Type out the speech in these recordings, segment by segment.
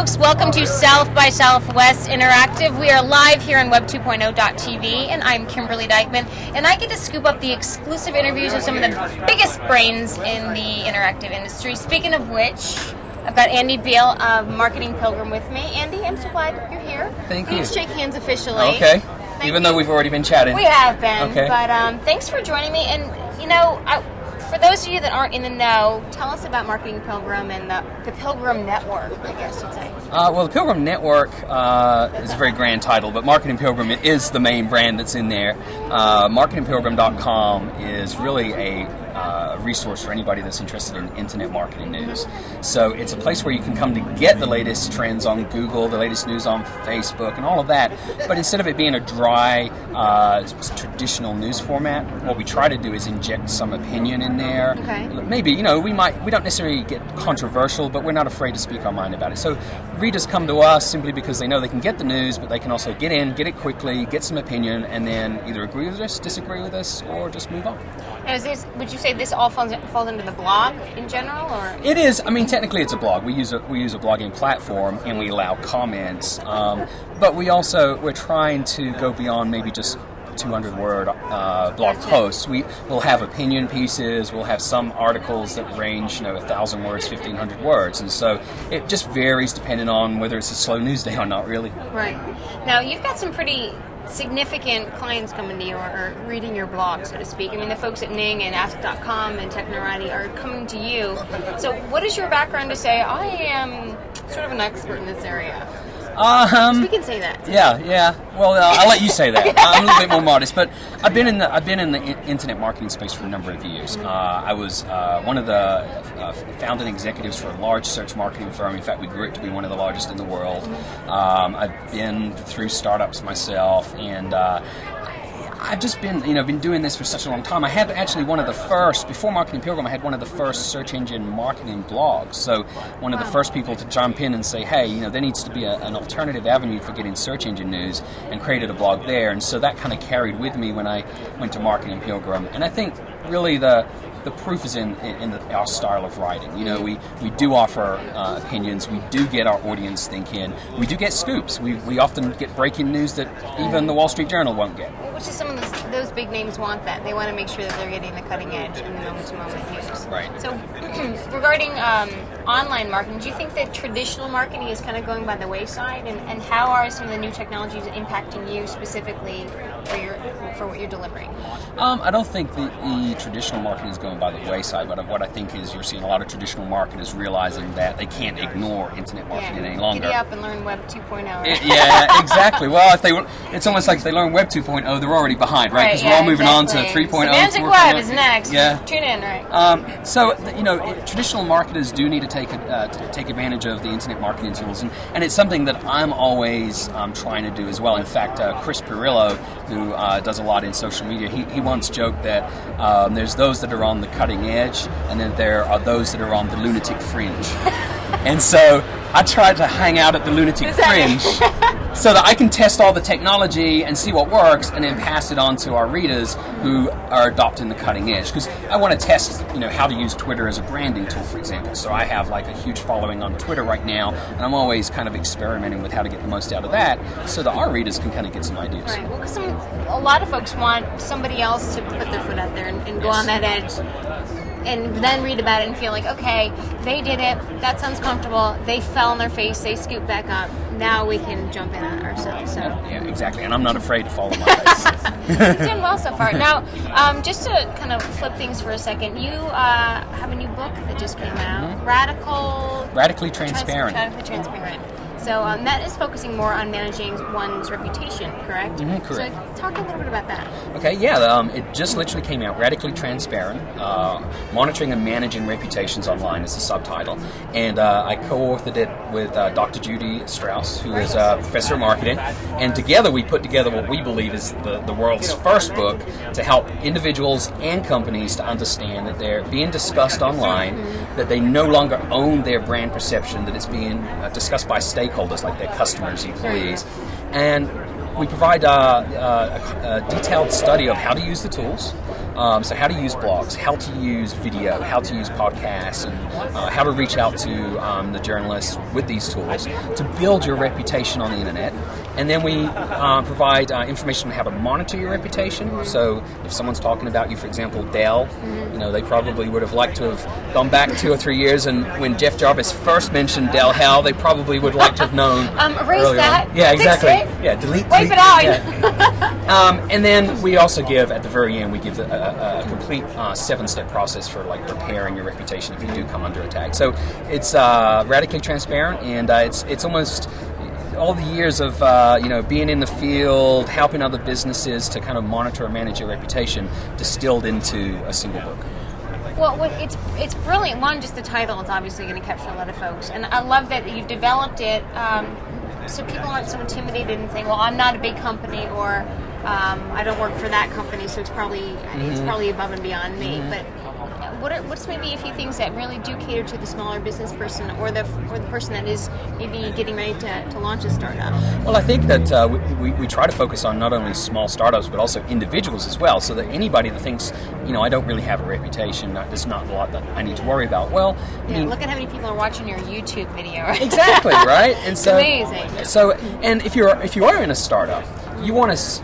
folks, welcome to South by Southwest Interactive. We are live here on Web2.0.tv, and I'm Kimberly Dykeman, and I get to scoop up the exclusive interviews of some of the biggest brains in the interactive industry. Speaking of which, I've got Andy Beal of Marketing Pilgrim with me. Andy, I'm so glad you're here. Thank you. Let's shake hands officially. Okay. Even though we've already been chatting. We have been. Okay. But thanks for joining me. And, you know, for those of you that aren't in the know, tell us about Marketing Pilgrim and the Pilgrim Network, I guess you'd say. Well, the Pilgrim Network is a very grand title, but Marketing Pilgrim is the main brand that's in there. MarketingPilgrim.com is really a resource for anybody that's interested in internet marketing news. So it's a place where you can come to get the latest trends on Google, the latest news on Facebook, and all of that. But instead of it being a dry, traditional news format, what we try to do is inject some opinion in there. Okay. Maybe, you know, we don't necessarily get controversial, but we're not afraid to speak our mind about it. So readers come to us simply because they know they can get the news, but they can also get in, get it quickly, get some opinion, and then either agree with us, disagree with us, or just move on. And would you say this all falls into the blog in general, or? It is. I mean, technically, it's a blog. We use a blogging platform, and we allow comments. But we're trying to go beyond maybe just 200-word blog posts. We'll have opinion pieces. We'll have some articles that range, 1,000 words, 1,500 words, and so it just varies depending on whether it's a slow news day or not. Really. Right. Now you've got some pretty significant clients coming to you or reading your blog, so to speak. I mean, the folks at Ning and Ask.com and Technorati are coming to you. So what is your background to say, I am sort of an expert in this area? We can say that. Yeah. Well, I'll let you say that. I'm a little bit more modest, but I've been in the internet marketing space for a number of years. I was one of the founding executives for a large search marketing firm. In fact, we grew it to be one of the largest in the world. I've been through startups myself, and I've just been doing this for such a long time. I had actually one of the first, before Marketing Pilgrim, I had one of the first search engine marketing blogs. So one of the first people to jump in and say, hey, there needs to be an alternative avenue for getting search engine news, and created a blog there. And so that kind of carried with me when I went to Marketing Pilgrim. And I think really the proof is in our style of writing. We do offer opinions. We do get our audience thinking. We do get scoops. We often get breaking news that even the Wall Street Journal won't get. Which is some of those big names want that. They want to make sure that they're getting the cutting edge and the moment-to-moment news. Right. So regarding online marketing, do you think that traditional marketing is kind of going by the wayside? And how are some of the new technologies impacting you specifically for what you're delivering? I don't think the traditional marketing is going by the wayside, but what I think is you're seeing a lot of traditional marketers realizing that they can't ignore internet marketing any longer. Giddy up and learn Web 2.0. Yeah, exactly. Well, it's almost like if they learn Web 2.0, they're already behind, right? Because we're all moving on to 3.0. Semantic Web is next. Yeah. Tune in, right? So, traditional marketers do need to take advantage of the internet marketing tools, and it's something that I'm always trying to do as well. In fact, Chris Pirillo, who does a lot in social media, he once joked that there's those that are on the cutting edge, and then there are those that are on the lunatic fringe. And so I try to hang out at the lunatic fringe so that I can test all the technology and see what works, and then pass it on to our readers who are adopting the cutting edge. Because I want to test, how to use Twitter as a branding tool, for example. So I have like a huge following on Twitter right now, and I'm always kind of experimenting with how to get the most out of that, so that our readers can kind of get some ideas. Right. Well, because a lot of folks want somebody else to put their foot out there and go on that edge, and then read about it and feel like, okay, they did it, that sounds comfortable, they fell on their face, they scooped back up, now we can jump in on it ourselves. So. Yeah, exactly, and I'm not afraid to fall on my face. You're doing well so far. Now, just to kind of flip things for a second, you have a new book that just came out, Radically Transparent. Radically Transparent. So that is focusing more on managing one's reputation, correct? Mm-hmm, correct. So talk a little bit about that. Okay, yeah, it just literally came out, Radically Transparent, Monitoring and Managing Reputations Online is the subtitle. And I co-authored it with Dr. Judy Strauss, who is a professor of marketing. And together we put together what we believe is the world's first book to help individuals and companies to understand that they're being discussed online, that they no longer own their brand perception, that it's being discussed by stakeholders like their customers, employees. And we provide a detailed study of how to use the tools, So how to use blogs, how to use video, how to use podcasts, and how to reach out to the journalists with these tools to build your reputation on the internet. And then we provide information on how to monitor your reputation. So if someone's talking about you, for example, Dell, they probably would have liked to have gone back 2 or 3 years, and when Jeff Jarvis first mentioned Dell Hell, they probably would like to have known. Erase that. On. Yeah, exactly. Yeah, delete. Wipe it out. Yeah. And then we also give, at the very end, we give a complete 7-step process for like repairing your reputation if you do come under attack. So it's radically transparent, and it's almost all the years of being in the field, helping other businesses to kind of monitor and manage your reputation, distilled into a single book. Well, it's brilliant. One, just the title is obviously going to capture a lot of folks, and I love that you've developed it so people aren't so intimidated and saying, "Well, I'm not a big company," or "I don't work for that company, so it's probably above and beyond me." But what's maybe a few things that really do cater to the smaller business person or the person that is maybe getting ready to launch a startup? Well, I think that we try to focus on not only small startups but also individuals as well, so that anybody that thinks, I don't really have a reputation, there's not a lot that I need to worry about. Well, look at how many people are watching your YouTube video. Right? Exactly, right? And it's amazing. So, and if you are in a startup, you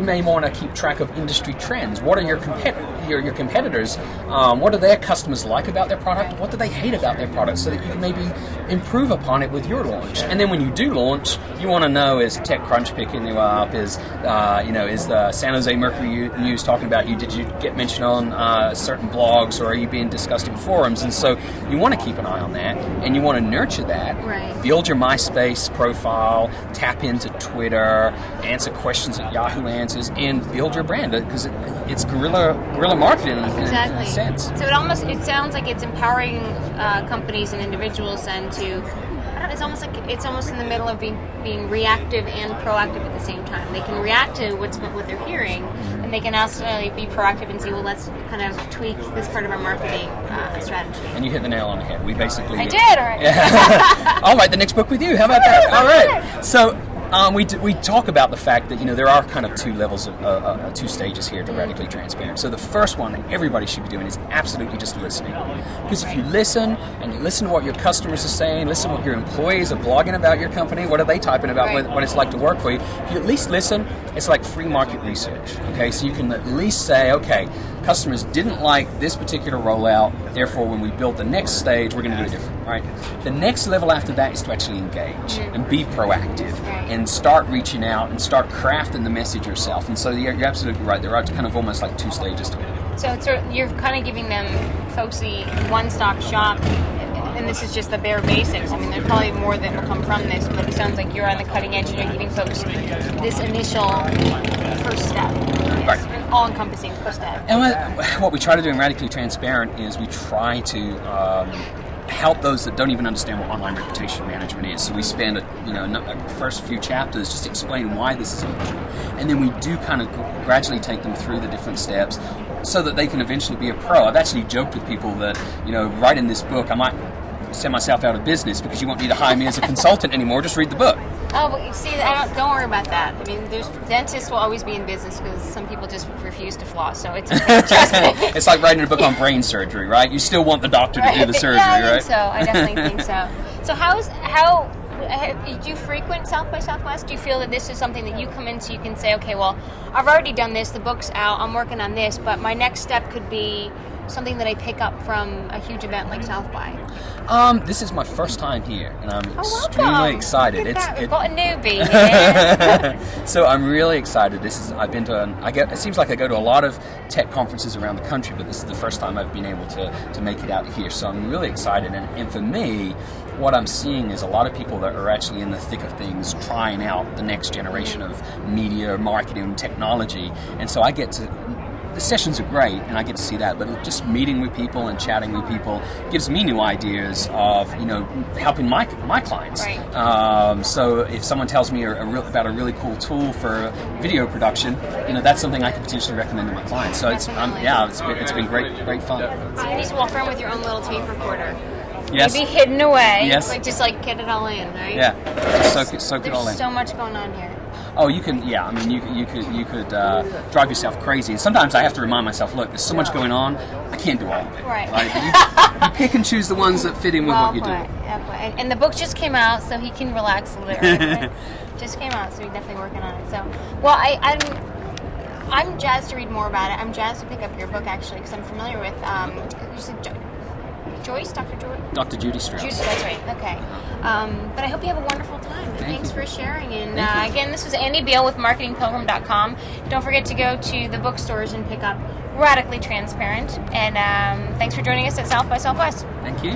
may want to keep track of industry trends. What are your competitors? What do their customers like about their product? What do they hate about their product? So that you can maybe improve upon it with your launch. And then when you do launch, you want to know, is TechCrunch picking you up? Is the San Jose Mercury News talking about you? Did you get mentioned on certain blogs, or are you being discussed in forums? And so you want to keep an eye on that, and you want to nurture that. Right. Build your MySpace profile, tap into Twitter, answer questions at Yahoo Answers, and build your brand, because it's guerrilla marketing in a sense. So it sounds like it's empowering companies and individuals and it's almost in the middle of being reactive and proactive at the same time. They can react to what they're hearing, and they can also be proactive and say, well, let's kind of tweak this part of our marketing strategy. And you hit the nail on the head. We basically... I did, all right. Yeah. I'll write the next book with you. How about that? All right. So... we talk about the fact that there are kind of 2 levels of 2 stages here to radically transparent. So the first one that everybody should be doing is absolutely just listening, because if you listen and you listen to what your customers are saying, listen to what your employees are blogging about your company, what are they typing about, what it's like to work for you. If you at least listen, it's like free market research. Okay, so you can at least say, okay, customers didn't like this particular rollout, therefore when we build the next stage, we're going to do it different. Right? The next level after that is to actually engage and be proactive and start reaching out and start crafting the message yourself. And so you're absolutely right. There are kind of almost like 2 stages to it. So you're kind of giving them folks the one-stop shop, and this is just the bare basics. I mean, there's probably more that will come from this, but it sounds like you're on the cutting edge and you're giving folks this initial first step. Right. All-encompassing first step. And what we try to do in Radically Transparent is we try to help those that don't even understand what online reputation management is. So we spend the first few chapters just explaining why this is important, and then we do kind of gradually take them through the different steps so that they can eventually be a pro. I've actually joked with people that writing this book, I might send myself out of business because you won't need to hire me as a consultant anymore. Just read the book. Oh, but you see, don't worry about that. I mean, dentists will always be in business because some people just refuse to floss. So it's trust me. It's like writing a book on brain surgery, right? You still want the doctor to do the surgery, I right? think so. I definitely think so. So do you frequent South by Southwest? Do you feel that this is something that you come into, you can say, okay, well, I've already done this, the book's out, I'm working on this, but my next step could be something that I pick up from a huge event like South by? This is my first time here, and I'm extremely excited. We've got a newbie here. So I'm really excited. It seems like I go to a lot of tech conferences around the country, but this is the first time I've been able to make it out here. So I'm really excited, and for me, what I'm seeing is a lot of people that are actually in the thick of things, trying out the next generation of media, marketing, and technology, and so I get to. The sessions are great, and I get to see that, but just meeting with people and chatting with people gives me new ideas of, helping my clients. Right. So if someone tells me about a really cool tool for video production, that's something I could potentially recommend to my clients. So it's been great fun. So you need to walk around with your own little tape recorder. Yes. Maybe hidden away. Yes. Just get it all in, right? Yeah. Soak it all in. There's so much going on here. Oh, you can. Yeah, I mean, you could drive yourself crazy. And sometimes I have to remind myself, look, there's so much going on. I can't do all of it. Right. But you pick and choose the ones that fit in with what you do. And the book just came out, so he can relax a little bit. Just came out, so he's definitely working on it. So, well, I'm jazzed to read more about it. I'm jazzed to pick up your book, actually, because I'm familiar with Joyce, Dr. Joyce? Dr. Judy Strauss. Judy, that's right. Okay. But I hope you have a wonderful time. And thanks for sharing. And again, this was Andy Beal with MarketingPilgrim.com. Don't forget to go to the bookstores and pick up Radically Transparent. And thanks for joining us at South by Southwest. Thank you.